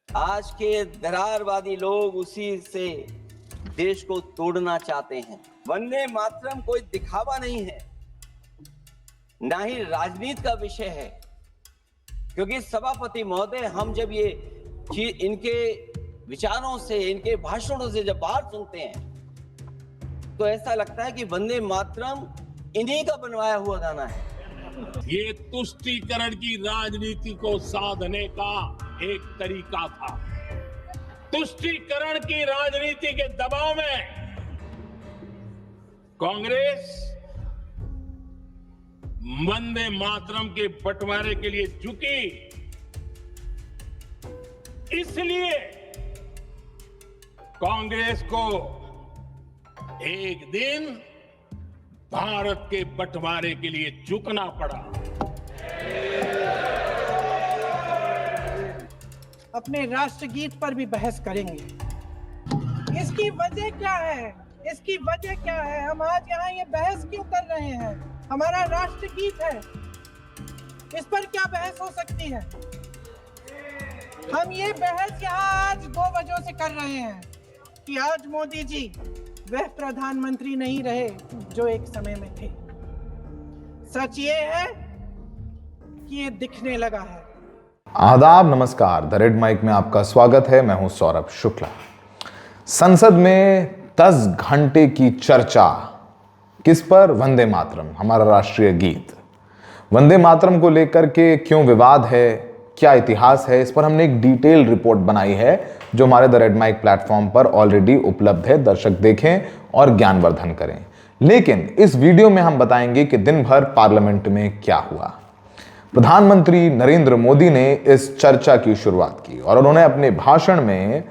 आज के दरारवादी लोग उसी से देश को तोड़ना चाहते हैं। वंदे मातरम कोई दिखावा नहीं है, ना ही राजनीति का विषय है, क्योंकि सभापति महोदय, हम जब ये इनके विचारों से, इनके भाषणों से जब बाहर सुनते हैं तो ऐसा लगता है कि वंदे मातरम इन्हीं का बनवाया हुआ गाना है। ये तुष्टीकरण की राजनीति को साधने का एक तरीका था। तुष्टीकरण की राजनीति के दबाव में कांग्रेस वंदे मातरम के बंटवारे के लिए झुकी, इसलिए कांग्रेस को एक दिन भारत के बंटवारे के लिए झुकना पड़ा। अपने राष्ट्रगीत पर भी बहस करेंगे। इसकी वजह क्या है? इसकी वजह क्या है? हम आज यहाँ ये बहस क्यों कर रहे हैं? हमारा राष्ट्रगीत है, इस पर क्या बहस हो सकती है? हम ये बहस यहाँ आज दो वजहों से कर रहे हैं कि आज मोदी जी वह प्रधानमंत्री नहीं रहे जो एक समय में थे। सच ये है कि ये दिखने लगा है। आदाब, नमस्कार। द रेड माइक में आपका स्वागत है। मैं हूं सौरभ शुक्ला। संसद में 10 घंटे की चर्चा किस पर? वंदे मातरम, हमारा राष्ट्रीय गीत। वंदे मातरम को लेकर के क्यों विवाद है, क्या इतिहास है, इस पर हमने एक डिटेल रिपोर्ट बनाई है जो हमारे द रेड माइक प्लेटफॉर्म पर ऑलरेडी उपलब्ध है। दर्शक देखें और ज्ञानवर्धन करें। लेकिन इस वीडियो में हम बताएंगे कि दिन भर पार्लियामेंट में क्या हुआ। प्रधानमंत्री नरेंद्र मोदी ने इस चर्चा की शुरुआत की और उन्होंने अपने भाषण में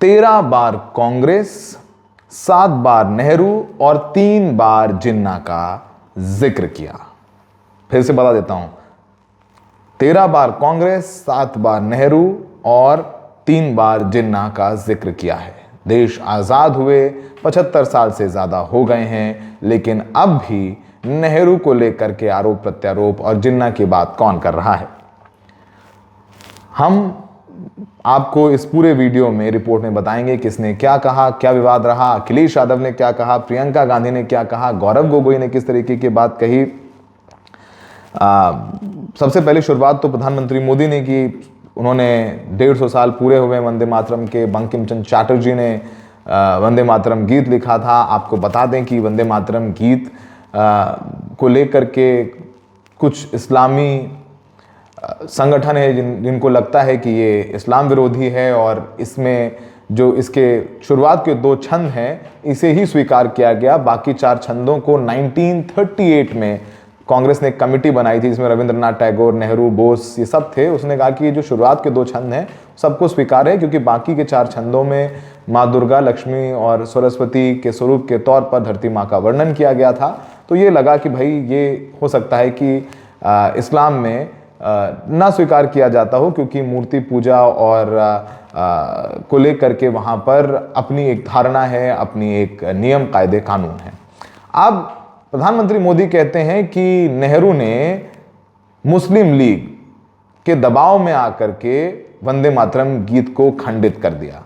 13 बार कांग्रेस, 7 बार नेहरू और 3 बार जिन्ना का जिक्र किया। फिर से बता देता हूं, 13 बार कांग्रेस, 7 बार नेहरू और 3 बार जिन्ना का जिक्र किया है। देश आजाद हुए 75 साल से ज्यादा हो गए हैं, लेकिन अब भी नेहरू को लेकर के आरोप प्रत्यारोप और जिन्ना की बात कौन कर रहा है? हम आपको इस पूरे वीडियो में, रिपोर्ट में बताएंगे किसने क्या कहा, क्या विवाद रहा, अखिलेश यादव ने क्या कहा, प्रियंका गांधी ने क्या कहा, गौरव गोगोई ने किस तरीके की बात कही। सबसे पहले शुरुआत तो प्रधानमंत्री मोदी ने की। उन्होंने 150 साल पूरे हुए वंदे मातरम के। बंकिम चंद्र चटर्जी ने वंदे मातरम गीत लिखा था। आपको बता दें कि वंदे मातरम गीत को लेकर के कुछ इस्लामी संगठन है जिनको लगता है कि ये इस्लाम विरोधी है, और इसमें जो इसके शुरुआत के 2 छंद हैं इसे ही स्वीकार किया गया। बाकी 4 छंदों को 1938 में कांग्रेस ने एक कमेटी बनाई थी जिसमें रविंद्रनाथ टैगोर, नेहरू, बोस ये सब थे। उसने कहा कि ये जो शुरुआत के 2 छंद हैं सबको स्वीकार है, क्योंकि बाकी के 4 छंदों में माँ दुर्गा, लक्ष्मी और सरस्वती के स्वरूप के तौर पर धरती माँ का वर्णन किया गया था। तो ये लगा कि भाई ये हो सकता है कि इस्लाम में ना स्वीकार किया जाता हो, क्योंकि मूर्ति पूजा और को लेकर के वहाँ पर अपनी एक धारणा है, अपनी एक नियम, कायदे, कानून है। अब प्रधानमंत्री मोदी कहते हैं कि नेहरू ने मुस्लिम लीग के दबाव में आकर के वंदे मातरम गीत को खंडित कर दिया।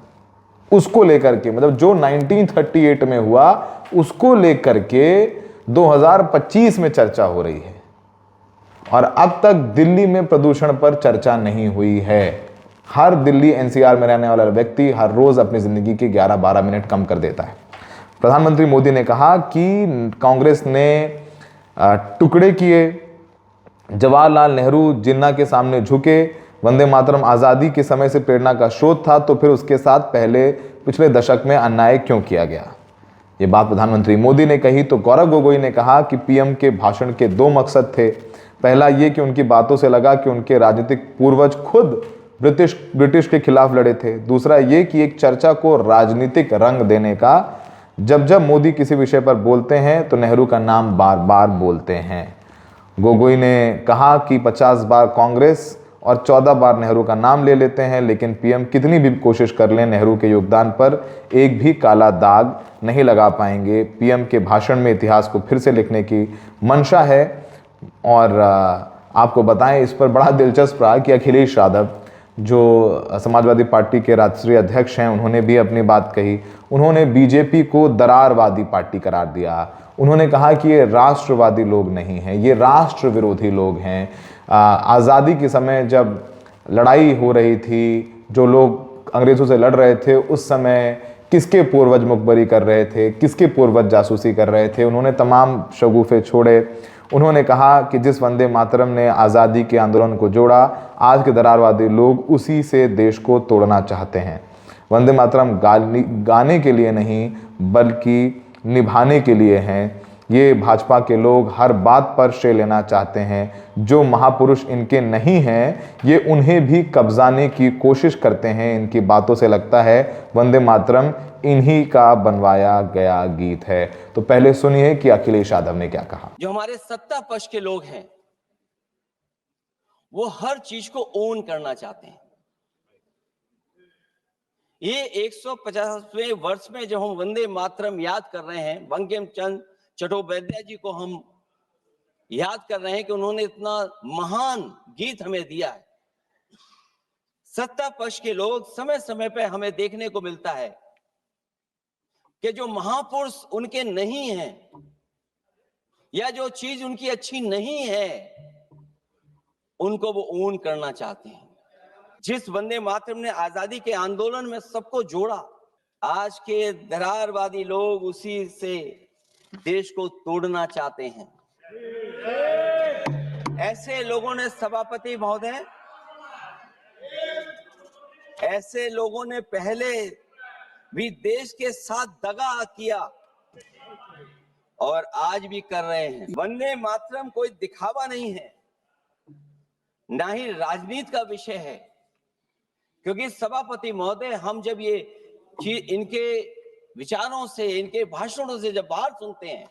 उसको लेकर के, मतलब जो 1938 में हुआ उसको लेकर के 2025 में चर्चा हो रही है, और अब तक दिल्ली में प्रदूषण पर चर्चा नहीं हुई है। हर दिल्ली एनसीआर में रहने वाला व्यक्ति हर रोज अपनी जिंदगी के 11-12 मिनट कम कर देता है। प्रधानमंत्री मोदी ने कहा कि कांग्रेस ने टुकड़े किए, जवाहरलाल नेहरू जिन्ना के सामने झुके, वंदे मातरम आज़ादी के समय से प्रेरणा का स्रोत था, तो फिर उसके साथ पिछले दशक में अन्याय क्यों किया गया? ये बात प्रधानमंत्री मोदी ने कही। तो गौरव गोगोई ने कहा कि पीएम के भाषण के 2 मकसद थे। पहला ये कि उनकी बातों से लगा कि उनके राजनीतिक पूर्वज खुद ब्रिटिश के खिलाफ लड़े थे। दूसरा ये कि एक चर्चा को राजनीतिक रंग देने का। जब जब मोदी किसी विषय पर बोलते हैं तो नेहरू का नाम बार बार बोलते हैं। गोगोई ने कहा कि 50 बार कांग्रेस और 14 बार नेहरू का नाम ले लेते हैं, लेकिन पीएम कितनी भी कोशिश कर लें नेहरू के योगदान पर एक भी काला दाग नहीं लगा पाएंगे। पीएम के भाषण में इतिहास को फिर से लिखने की मंशा है। और आपको बताएं, इस पर बड़ा दिलचस्प रहा कि अखिलेश यादव जो समाजवादी पार्टी के राष्ट्रीय अध्यक्ष हैं, उन्होंने भी अपनी बात कही। उन्होंने बीजेपी को दरारवादी पार्टी करार दिया। उन्होंने कहा कि ये राष्ट्रवादी लोग नहीं हैं, ये राष्ट्र विरोधी लोग हैं। आज़ादी के समय जब लड़ाई हो रही थी, जो लोग अंग्रेज़ों से लड़ रहे थे, उस समय किसके पूर्वज मुखबरी कर रहे थे, किसके पूर्वज जासूसी कर रहे थे, उन्होंने तमाम शगुफे छोड़े। उन्होंने कहा कि जिस वंदे मातरम ने आज़ादी के आंदोलन को जोड़ा, आज के दरारवादी लोग उसी से देश को तोड़ना चाहते हैं। वंदे मातरम गाने के लिए नहीं बल्कि निभाने के लिए हैं। ये भाजपा के लोग हर बात पर श्रेय लेना चाहते हैं। जो महापुरुष इनके नहीं हैं, ये उन्हें भी कब्जाने की कोशिश करते हैं। इनकी बातों से लगता है वंदे मातरम इन्हीं का बनवाया गया गीत है। तो पहले सुनिए कि अखिलेश यादव ने क्या कहा। जो हमारे सत्ता पक्ष के लोग हैं, वो हर चीज को ओन करना चाहते हैं। ये 150वें वर्ष में जब हम वंदे मातरम याद कर रहे हैं, बंकिम चंद्र चट्टोपाध्याय जी को हम याद कर रहे हैं कि उन्होंने इतना महान गीत हमें दिया है। सत्ता पक्ष के लोग समय समय पर हमें देखने को मिलता है कि जो महापुरुष उनके नहीं हैं या जो चीज उनकी अच्छी नहीं है, उनको वो ओन करना चाहते हैं। जिस वंदे मातरम ने आजादी के आंदोलन में सबको जोड़ा, आज के दरारवादी लोग उसी से देश को तोड़ना चाहते हैं। ऐसे लोगों ने, सभापति महोदय, ऐसे लोगों ने पहले भी देश के साथ दगा किया और आज भी कर रहे हैं। वंदे मातरम कोई दिखावा नहीं है, ना ही राजनीति का विषय है। क्योंकि सभापति महोदय, हम जब ये चीज इनके विचारों से, इनके भाषणों से जब बाहर सुनते हैं,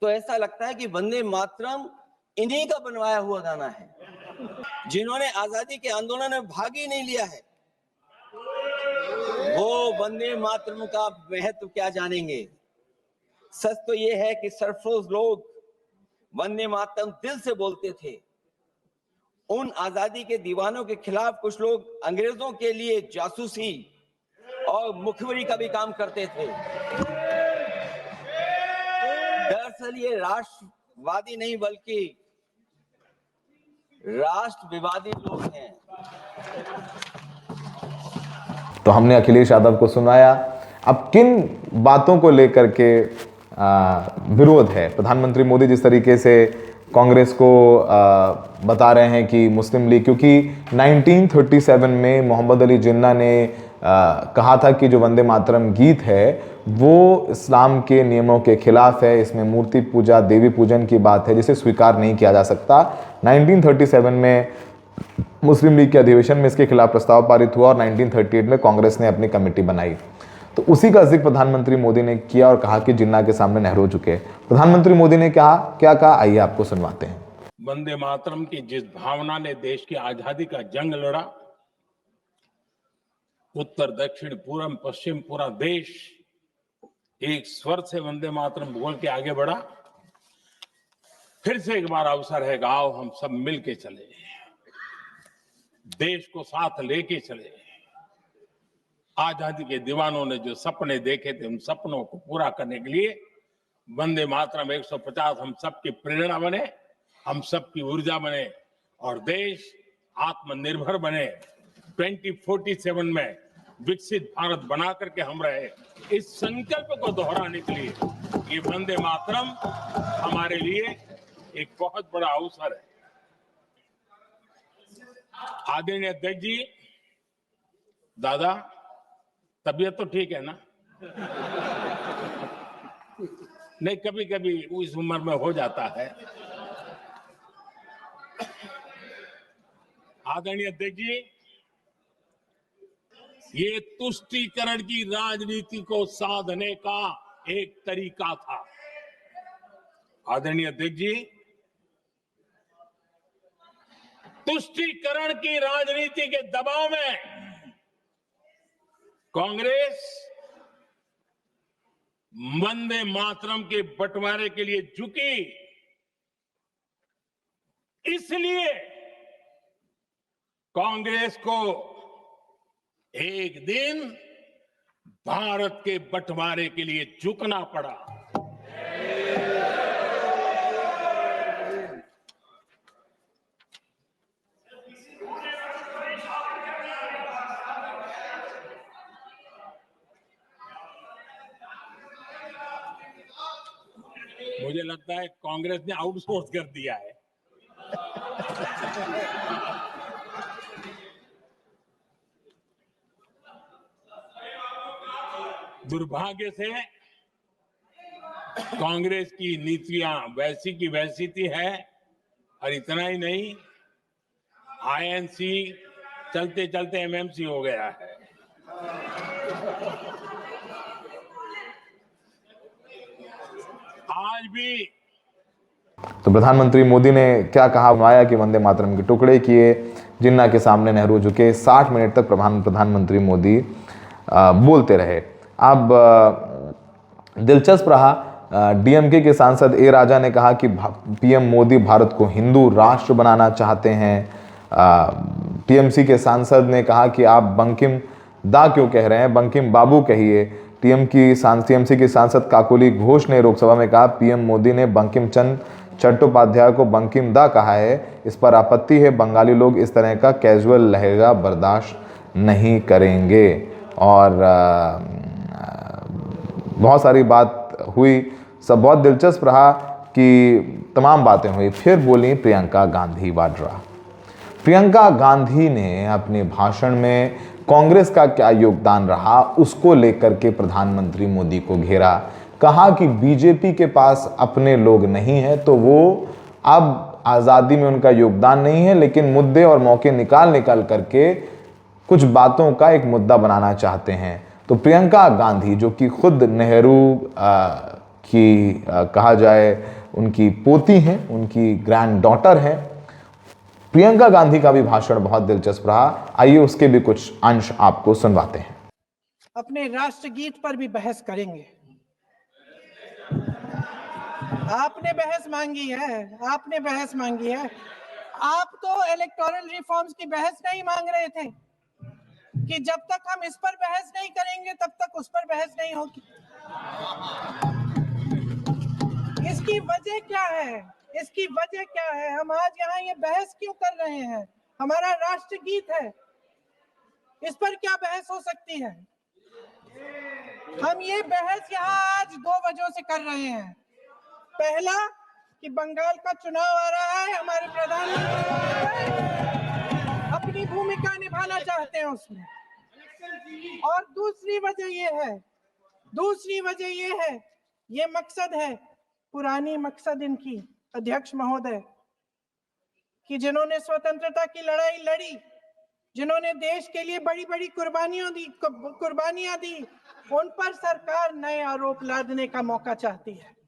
तो ऐसा लगता है कि वंदे मातरम इन्हीं का बनवाया हुआ गाना है, जिन्होंने आजादी के आंदोलन में भाग ही नहीं लिया है। वो वंदे मातरम का महत्व क्या जानेंगे। सच तो ये है कि सरफरोश लोग वंदे मातरम दिल से बोलते थे। उन आजादी के दीवानों के खिलाफ कुछ लोग अंग्रेजों के लिए जासूसी और मुखबिरी का भी काम करते थे। दरअसल ये राष्ट्रवादी नहीं बल्कि राष्ट्र विवादी लोग हैं। तो हमने अखिलेश यादव को सुनाया। अब किन बातों को लेकर के विरोध है? प्रधानमंत्री मोदी जिस तरीके से कांग्रेस को बता रहे हैं कि मुस्लिम लीग, क्योंकि 1937 में मोहम्मद अली जिन्ना ने कहा था कि जो वंदे मातरम गीत है वो इस्लाम के नियमों के खिलाफ है, इसमें मूर्ति पूजा, देवी पूजन की बात है, जिसे स्वीकार नहीं किया जा सकता। 1937 में मुस्लिम लीग के अधिवेशन में इसके खिलाफ प्रस्ताव पारित हुआ और 1938 में कांग्रेस ने अपनी कमेटी बनाई। तो उसी का जिक्र प्रधानमंत्री मोदी ने किया और कहा कि जिन्ना के सामने नेहरू झुके। प्रधानमंत्री मोदी ने क्या कहा, आइए आपको सुनवाते हैं। वंदे मातरम की जिस भावना ने देश की आजादी का जंग लड़ा, उत्तर दक्षिण पूर्व पश्चिम पूरा देश एक स्वर से वंदे मातरम बोल के आगे बढ़ा। फिर से एक बार अवसर है, आओ हम सब मिल के चले, देश को साथ लेके चले। आजादी के दीवानों ने जो सपने देखे थे, उन सपनों को पूरा करने के लिए वंदे मातरम 150 हम सबकी प्रेरणा बने, हम सबकी ऊर्जा बने और देश आत्मनिर्भर बने। 2047 में विकसित भारत बना करके हम रहे, इस संकल्प को दोहराने के लिए ये वंदे मातरम हमारे लिए एक बहुत बड़ा अवसर है। आदरणीय अध्यक्ष जी, दादा, तबीयत तो ठीक है ना? नहीं, कभी कभी इस उम्र में हो जाता है। आदरणीय अध्यक्ष जी, ये तुष्टीकरण की राजनीति को साधने का एक तरीका था। आदरणीय अध्यक्ष जी, तुष्टीकरण की राजनीति के दबाव में कांग्रेस वंदे मातरम के बंटवारे के लिए झुकी। इसलिए कांग्रेस को एक दिन भारत के बंटवारे के लिए झुकना पड़ा। मुझे लगता है कांग्रेस ने आउटसोर्स कर दिया है। दुर्भाग्य से कांग्रेस की नीतियां वैसी की वैसी थी है, और इतना ही नहीं, आईएनसी चलते चलते एमएमसी हो गया है। आज भी तो प्रधानमंत्री मोदी ने क्या कहा, सुनाया कि वंदे मातरम के टुकड़े किए, जिन्ना के सामने नेहरू झुके। 60 मिनट तक प्रधानमंत्री मोदी बोलते रहे। अब दिलचस्प रहा, डीएमके के सांसद ए राजा ने कहा कि पीएम मोदी भारत को हिंदू राष्ट्र बनाना चाहते हैं। टीएमसी के सांसद ने कहा कि आप बंकिम दा क्यों कह रहे हैं, बंकिम बाबू कहिए। टीएमसी के सांसद काकोली घोष ने लोकसभा में कहा पीएम मोदी ने बंकिम चंद्र चट्टोपाध्याय को बंकिम दा कहा है, इस पर आपत्ति है। बंगाली लोग इस तरह का कैजुअल लहजा बर्दाश्त नहीं करेंगे। और बहुत सारी बात हुई, सब बहुत दिलचस्प रहा कि तमाम बातें हुई। फिर बोली प्रियंका गांधी वाड्रा। प्रियंका गांधी ने अपने भाषण में कांग्रेस का क्या योगदान रहा उसको लेकर के प्रधानमंत्री मोदी को घेरा। कहा कि बीजेपी के पास अपने लोग नहीं है, तो वो अब आज़ादी में उनका योगदान नहीं है, लेकिन मुद्दे और मौके निकाल करके कुछ बातों का एक मुद्दा बनाना चाहते हैं। तो प्रियंका गांधी, जो कि खुद नेहरू की कहा जाए उनकी पोती हैं, उनकी ग्रैंड डॉटर हैं, प्रियंका गांधी का भी भाषण बहुत दिलचस्प रहा। आइए उसके भी कुछ अंश आपको सुनवाते हैं। अपने राष्ट्रगीत पर भी बहस करेंगे। आपने बहस मांगी है, आपने बहस मांगी है। आप तो इलेक्टोरल रिफॉर्म्स की बहस नहीं मांग रहे थे कि जब तक हम इस पर बहस नहीं करेंगे तब तक उस पर बहस नहीं होगी। इसकी वजह क्या है? इसकी वजह क्या है? हम आज यहाँ ये बहस क्यों कर रहे हैं? हमारा राष्ट्रगीत है, इस पर क्या बहस हो सकती है? हम ये बहस यहाँ आज 2 वजहों से कर रहे हैं। पहला कि बंगाल का चुनाव आ रहा है, हमारे प्रधानमंत्री अपनी भूमिका निभाना चाहते हैं उसमें। और दूसरी वजह ये है, ये मकसद है, पुरानी मकसद इनकी अध्यक्ष महोदय, कि जिन्होंने स्वतंत्रता की लड़ाई लड़ी, जिन्होंने देश के लिए बड़ी बड़ी कुर्बानियां दी, उन पर सरकार नए आरोप लादने का मौका चाहती है।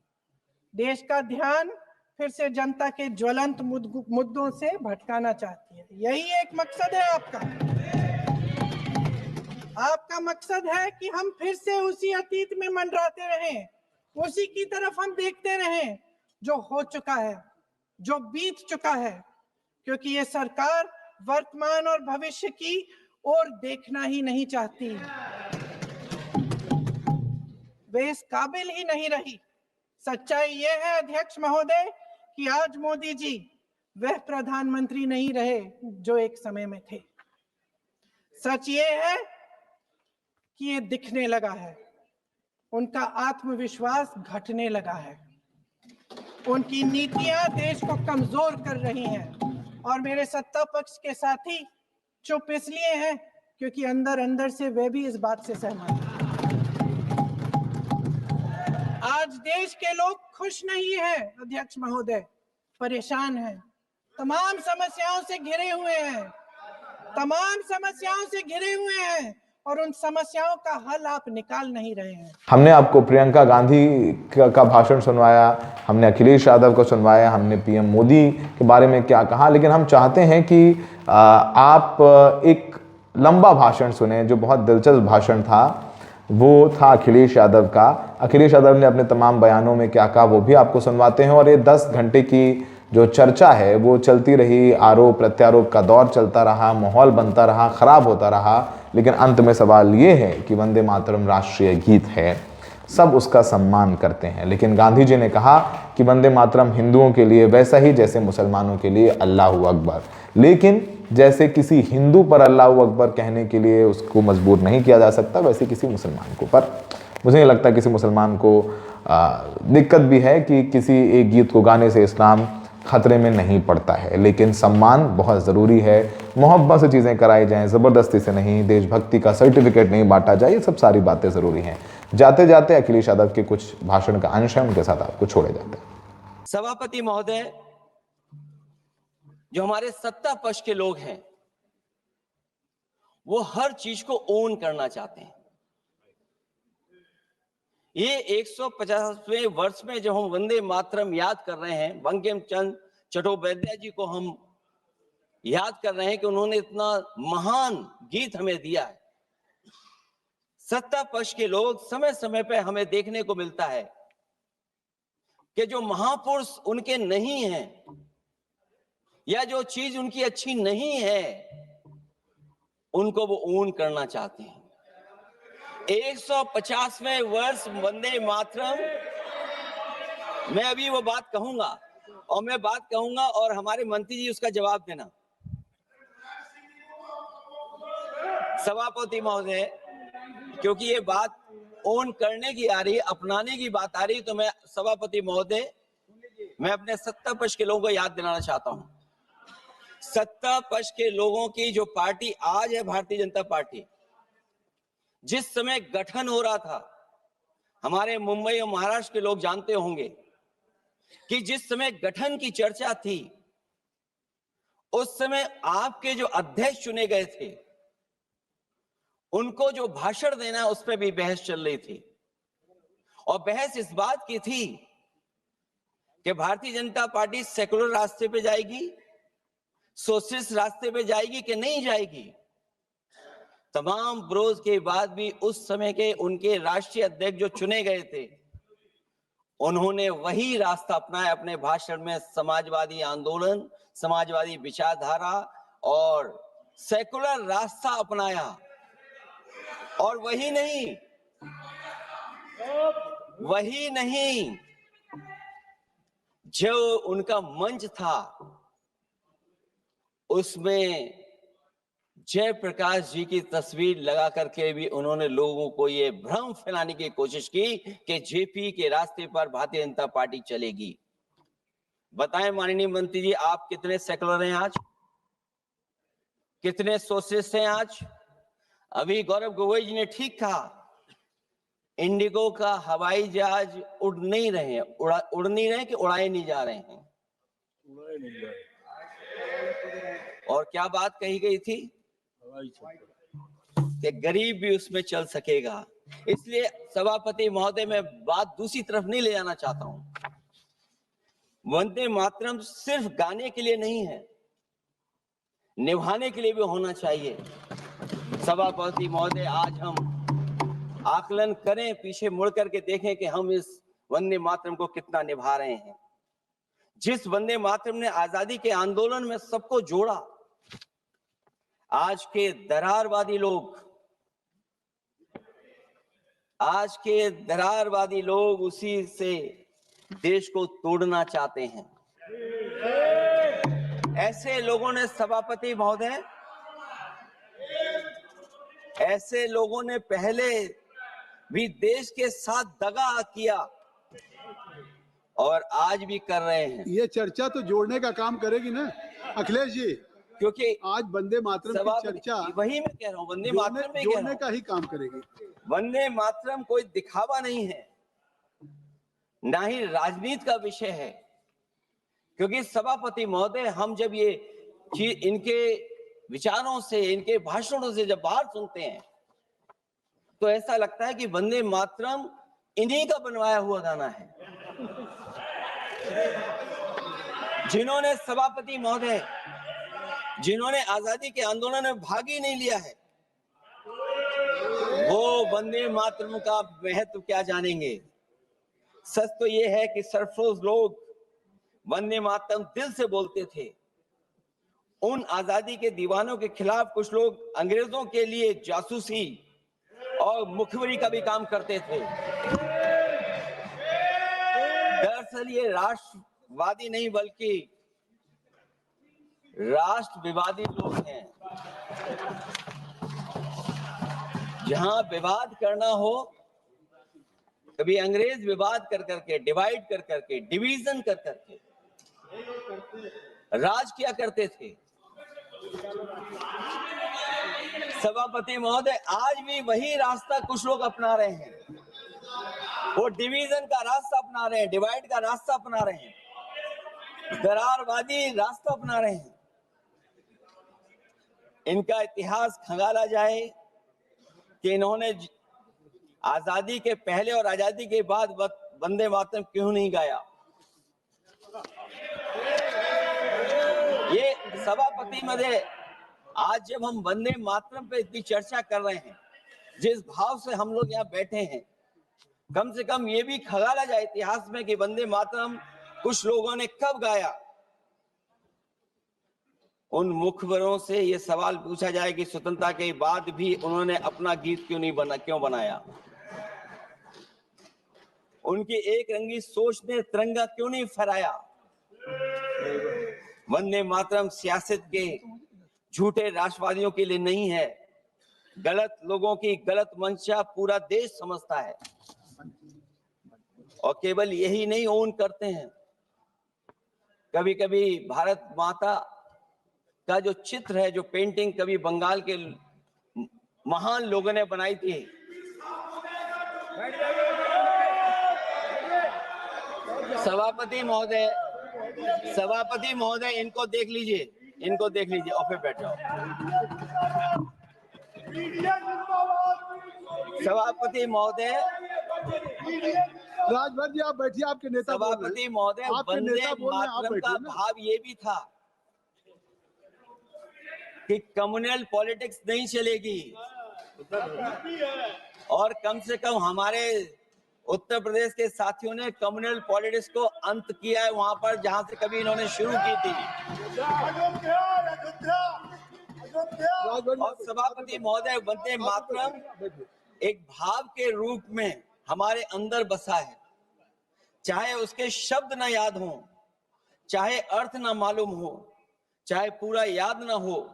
देश का ध्यान फिर से जनता के ज्वलंत मुद्दों से भटकाना चाहती है। यही एक मकसद है आपका। आपका मकसद है कि हम फिर से उसी अतीत में मंडराते रहें, उसी की तरफ हम देखते रहें जो हो चुका है, जो बीत चुका है, क्योंकि ये सरकार वर्तमान और भविष्य की ओर देखना ही नहीं चाहती। वे इस काबिल ही नहीं रही। सच्चाई ये है अध्यक्ष महोदय कि आज मोदी जी वह प्रधानमंत्री नहीं रहे जो एक समय में थे। सच ये है कि ये दिखने लगा है, उनका आत्मविश्वास घटने लगा है, उनकी नीतियां देश को कमजोर कर रही हैं। और मेरे सत्ता पक्ष के साथी चुप इसलिए हैं क्योंकि अंदर अंदर से वे भी इस बात से सहमत हैं। आज देश के लोग खुश नहीं हैं अध्यक्ष महोदय, परेशान हैं, तमाम समस्याओं से घिरे हुए हैं, और उन समस्याओं का हल आप निकाल नहीं रहे हैं। हमने आपको प्रियंका गांधी का भाषण सुनवाया, हमने अखिलेश यादव को सुनवाया, हमने पीएम मोदी के बारे में क्या कहा, लेकिन हम चाहते हैं कि आप एक लंबा भाषण सुने। जो बहुत दिलचस्प भाषण था वो था अखिलेश यादव का। अखिलेश यादव ने अपने तमाम बयानों में क्या कहा वो भी आपको सुनवाते हैं। और ये 10 घंटे की जो चर्चा है वो चलती रही, आरोप प्रत्यारोप का दौर चलता रहा, माहौल बनता रहा, खराब होता रहा, लेकिन अंत में सवाल ये है कि वंदे मातरम राष्ट्रीय गीत है, सब उसका सम्मान करते हैं। लेकिन गांधी जी ने कहा कि वंदे मातरम हिंदुओं के लिए वैसा ही जैसे मुसलमानों के लिए अल्लाहू अकबर, लेकिन जैसे किसी हिंदू पर अल्लाहू अकबर कहने के लिए उसको मजबूर नहीं किया जा सकता, वैसे किसी मुसलमान को। पर मुझे नहीं लगता किसी मुसलमान को दिक्कत भी है कि किसी एक गीत को गाने से इस्लाम खतरे में नहीं पड़ता है, लेकिन सम्मान बहुत ज़रूरी है। मोहब्बत से चीज़ें कराई जाएं, ज़बरदस्ती से नहीं, देशभक्ति का सर्टिफिकेट नहीं बांटा जाए, ये सब सारी बातें ज़रूरी हैं। जाते जाते अखिलेश यादव के कुछ भाषण का अंश है, उनके साथ आपको छोड़े जाते हैं। सभापति महोदय, जो हमारे सत्ता पक्ष के लोग हैं वो हर चीज को ओन करना चाहते हैं। ये 150वें वर्ष में जब हम वंदे मातरम याद कर रहे हैं, बंकिम चंद्र चट्टोपाध्याय जी को हम याद कर रहे हैं कि उन्होंने इतना महान गीत हमें दिया है। सत्ता पक्ष के लोग समय समय पे हमें देखने को मिलता है कि जो महापुरुष उनके नहीं हैं या जो चीज उनकी अच्छी नहीं है उनको वो ओन करना चाहते हैं। 150वें वर्ष वंदे मातरम, मैं अभी वो बात कहूंगा और हमारे मंत्री जी उसका जवाब देना। सभापति महोदय, क्योंकि ये बात ओन करने की आ रही है, अपनाने की बात आ रही है, तो मैं सभापति महोदय, मैं अपने सत्ता पक्ष के लोगों को याद दिलाना चाहता हूं। सत्ता पक्ष के लोगों की जो पार्टी आज है, भारतीय जनता पार्टी, जिस समय गठन हो रहा था, हमारे मुंबई और महाराष्ट्र के लोग जानते होंगे कि जिस समय गठन की चर्चा थी, उस समय आपके जो अध्यक्ष चुने गए थे उनको जो भाषण देना है उस पर भी बहस चल रही थी। और बहस इस बात की थी कि भारतीय जनता पार्टी सेकुलर रास्ते पे जाएगी, सोशलिस्ट रास्ते पे जाएगी कि नहीं जाएगी। तमाम विरोध के बाद भी उस समय के उनके राष्ट्रीय अध्यक्ष जो चुने गए थे उन्होंने वही रास्ता अपनाया अपने भाषण में। समाजवादी आंदोलन, समाजवादी विचारधारा और सेकुलर रास्ता अपनाया। और वही नहीं, जो उनका मंच था उसमें जयप्रकाश जी की तस्वीर लगा करके भी उन्होंने लोगों को ये भ्रम फैलाने की कोशिश की कि जेपी के रास्ते पर भारतीय जनता पार्टी चलेगी। बताएं माननीय मंत्री जी, आप कितने सेकुलर हैं आज, कितने सोशलिस्ट हैं आज? अभी गौरव गोगोई जी ने ठीक कहा, इंडिगो का हवाई जहाज उड़ नहीं रहे कि उड़ाए नहीं जा रहे हैं। और क्या बात कही गई थी कि गरीब भी उसमें चल सकेगा। इसलिए सभापति महोदय, मैं बात दूसरी तरफ नहीं ले जाना चाहता हूं। वंदे मातरम सिर्फ गाने के लिए नहीं है, निभाने के लिए भी होना चाहिए। सभापति महोदय, आज हम आकलन करें, पीछे मुड़ करके देखें कि हम इस वंदे मातरम को कितना निभा रहे हैं। जिस वंदे मातरम ने आजादी के आंदोलन में सबको जोड़ा, आज के दरारवादी लोग उसी से देश को तोड़ना चाहते हैं। ऐसे लोगों ने, सभापति महोदय, ऐसे लोगों ने पहले भी देश के साथ दगा किया और आज भी कर रहे हैं। ये चर्चा तो जोड़ने का काम करेगी ना अखिलेश जी, क्योंकि आज वंदे मातरम की चर्चा, वही मैं कह रहा हूँ, वंदे मातरम में जोड़ने का ही काम करेगी। वंदे मातरम कोई दिखावा नहीं है, ना ही राजनीति का विषय है। क्योंकि सभापति महोदय, हम जब ये चीज इनके विचारों से, इनके भाषणों से जब बाहर सुनते हैं तो ऐसा लगता है कि वंदे मातरम इन्हीं का बनवाया हुआ गाना है। जिन्होंने, सभापति महोदय, जिन्होंने आजादी के आंदोलन में भाग ही नहीं लिया है, वो वंदे मातरम का महत्व क्या जानेंगे। सच तो ये है कि सरफरोश लोग वंदे मातरम दिल से बोलते थे। उन आजादी के दीवानों के खिलाफ कुछ लोग अंग्रेजों के लिए जासूसी और मुखबिरी का भी काम करते थे। दरअसल ये राष्ट्रवादी नहीं बल्कि राष्ट्र विवादी लोग हैं। जहां विवाद करना हो, कभी अंग्रेज विवाद कर करके, डिवाइड कर करके, डिवीजन कर करके राज किया करते थे। सभापति महोदय, आज भी वही रास्ता कुछ लोग अपना रहे हैं। वो डिवीजन का रास्ता अपना रहे हैं, डिवाइड का रास्ता अपना रहे हैं, दरारवादी रास्ता अपना रहे हैं। इनका इतिहास खंगाला जाए कि इन्होंने आजादी के पहले और आजादी के बाद वंदे मातरम क्यों नहीं गाया। ये सभापति महोदय, आज जब हम वंदे मातरम पे इतनी चर्चा कर रहे हैं, जिस भाव से हम लोग यहाँ बैठे हैं, कम से कम ये भी खंगाला जाए इतिहास में कि वंदे मातरम कुछ लोगों ने कब गाया। उन मुखबरों से ये सवाल पूछा जाए कि स्वतंत्रता के बाद भी उन्होंने अपना गीत क्यों बनाया। उनकी एक रंगी सोच ने तिरंगा क्यों नहीं फहराया। वंदे मातरम सियासत के झूठे राष्ट्रवादियों के लिए नहीं है। गलत लोगों की गलत मंशा पूरा देश समझता है और केवल यही नहीं ओन करते हैं। कभी कभी भारत माता का जो चित्र है, जो पेंटिंग कभी बंगाल के महान लोगों ने बनाई थी, सभापति महोदय इनको देख लीजिए, और फिर बैठ जाओ। सभापति महोदय, राजभर जी आप बैठिए, आपके नेता सभापति महोदय, वंदे मातरम का भाव ये भी था कि कम्युनल पॉलिटिक्स नहीं चलेगी और कम से कम हमारे उत्तर प्रदेश के साथियों ने कम्युनल पॉलिटिक्स को अंत किया है वहां पर जहां से कभी इन्होंने शुरू की थी। और सभापति महोदय, वंदे मातरम एक भाव के रूप में हमारे अंदर बसा है। चाहे उसके शब्द ना याद हो, चाहे अर्थ ना मालूम हो, चाहे पूरा याद ना हो,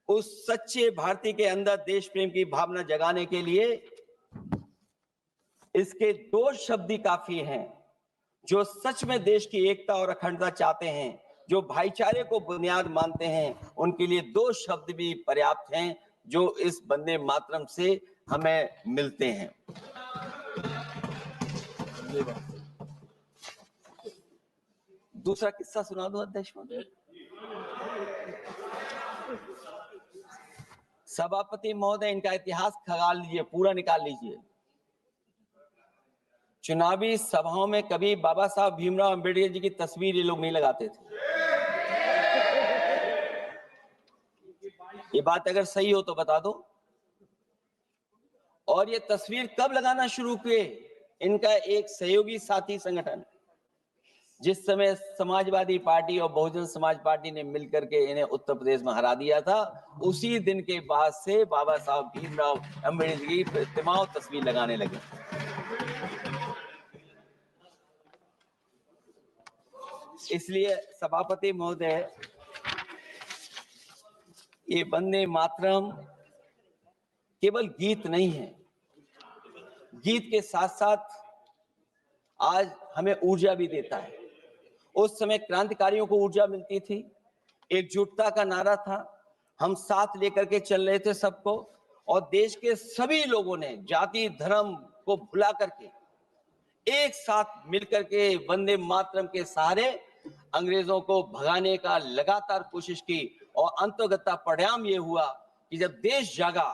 उस सच्चे भारतीय के अंदर देश प्रेम की भावना जगाने के लिए इसके दो शब्द ही काफी हैं। जो सच में देश की एकता और अखंडता चाहते हैं, जो भाईचारे को बुनियाद मानते हैं, उनके लिए दो शब्द भी पर्याप्त हैं जो इस वंदे मातरम से हमें मिलते हैं। दूसरा किस्सा सुना दो अध्यक्ष महोदय। सभापति महोदय, इनका इतिहास खंगाल लीजिए, पूरा निकाल लीजिए। चुनावी सभाओं में कभी बाबा साहब भीमराव अंबेडकर जी की तस्वीर ये लोग नहीं लगाते थे। ये बात अगर सही हो तो बता दो। और ये तस्वीर कब लगाना शुरू किए? इनका एक सहयोगी साथी संगठन, जिस समय समाजवादी पार्टी और बहुजन समाज पार्टी ने मिलकर के इन्हें उत्तर प्रदेश में हरा दिया था, उसी दिन के बाद से बाबा साहब भीमराव अंबेडकर की प्रतिमा और तस्वीर लगाने लगे। इसलिए सभापति महोदय, ये वंदे मातरम केवल गीत नहीं है, गीत के साथ साथ आज हमें ऊर्जा भी देता है। उस समय क्रांतिकारियों को ऊर्जा मिलती थी, एकजुटता का नारा था, हम साथ लेकर के चल रहे थे सबको, और देश के सभी लोगों ने जाति धर्म को भुला करके एक साथ मिलकर के वंदे मातरम के सहारे अंग्रेजों को भगाने का लगातार कोशिश की। और अंततः परिणाम ये हुआ कि जब देश जागा,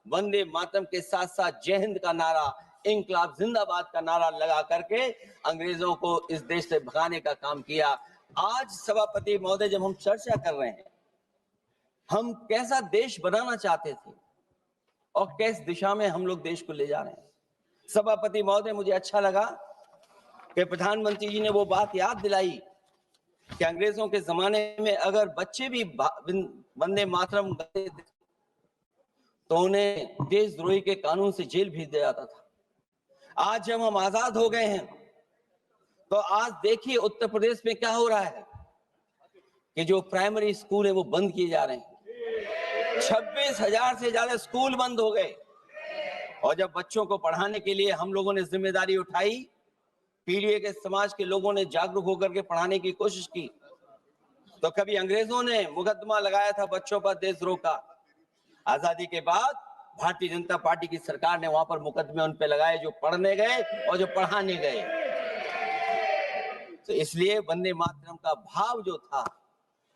वंदे मातरम के साथ साथ जय हिंद का नारा, इंकलाब जिंदाबाद का नारा लगा करके अंग्रेजों को इस देश से भगाने का काम किया। आज सभापति महोदय, जब हम चर्चा कर रहे हैं, हम कैसा देश बनाना चाहते थे और किस दिशा में हम लोग देश को ले जा रहे हैं। सभापति महोदय, मुझे अच्छा लगा कि प्रधानमंत्री जी ने वो बात याद दिलाई कि अंग्रेजों के जमाने में अगर बच्चे भी वंदे मातरम गाते थे तो उन्हें देशद्रोही के कानून से जेल भेज दिया जाता था। आज जब हम आजाद हो गए हैं तो आज देखिए उत्तर प्रदेश में क्या हो रहा है कि जो प्राइमरी स्कूल है वो बंद किए जा रहे हैं। 26,000 से ज्यादा स्कूल बंद हो गए। और जब बच्चों को पढ़ाने के लिए हम लोगों ने जिम्मेदारी उठाई, पीढ़ी के समाज के लोगों ने जागरूक होकर के पढ़ाने की कोशिश की, तो कभी अंग्रेजों ने मुकदमा लगाया था बच्चों पर देशद्रोह का। आजादी के बाद भारतीय जनता पार्टी की सरकार ने वहां पर मुकदमे उन पे लगाए जो पढ़ने गए और जो पढ़ाने गए। तो इसलिए वंदे मातरम का भाव जो था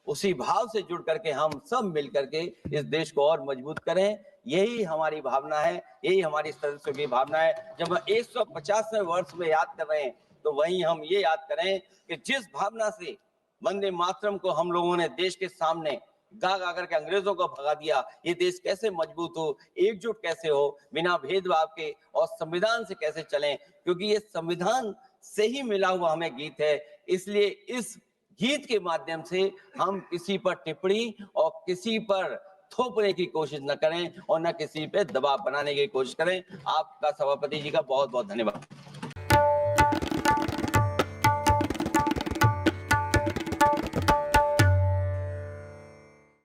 उसी भाव से जुड़ करके हम सब मिल करके इस देश को और मजबूत करें। यही हमारी भावना है, यही हमारी सदस्यों की भावना है। जब हम 150वें वर्ष में याद कर रहे हैं तो वहीं हम ये याद करें कि जिस भावना से वंदे मातरम को हम लोगों ने देश के सामने गा गा करके अंग्रेजों को भगा दिया, ये देश कैसे मजबूत हो, एकजुट कैसे हो, बिना भेदभाव के और संविधान से कैसे चलें, क्योंकि ये संविधान से ही मिला हुआ हमें गीत है। इसलिए इस गीत के माध्यम से हम किसी पर टिप्पणी और किसी पर थोपने की कोशिश न करें और न किसी पे दबाव बनाने की कोशिश करें। आपका सभापति जी का बहुत बहुत धन्यवाद।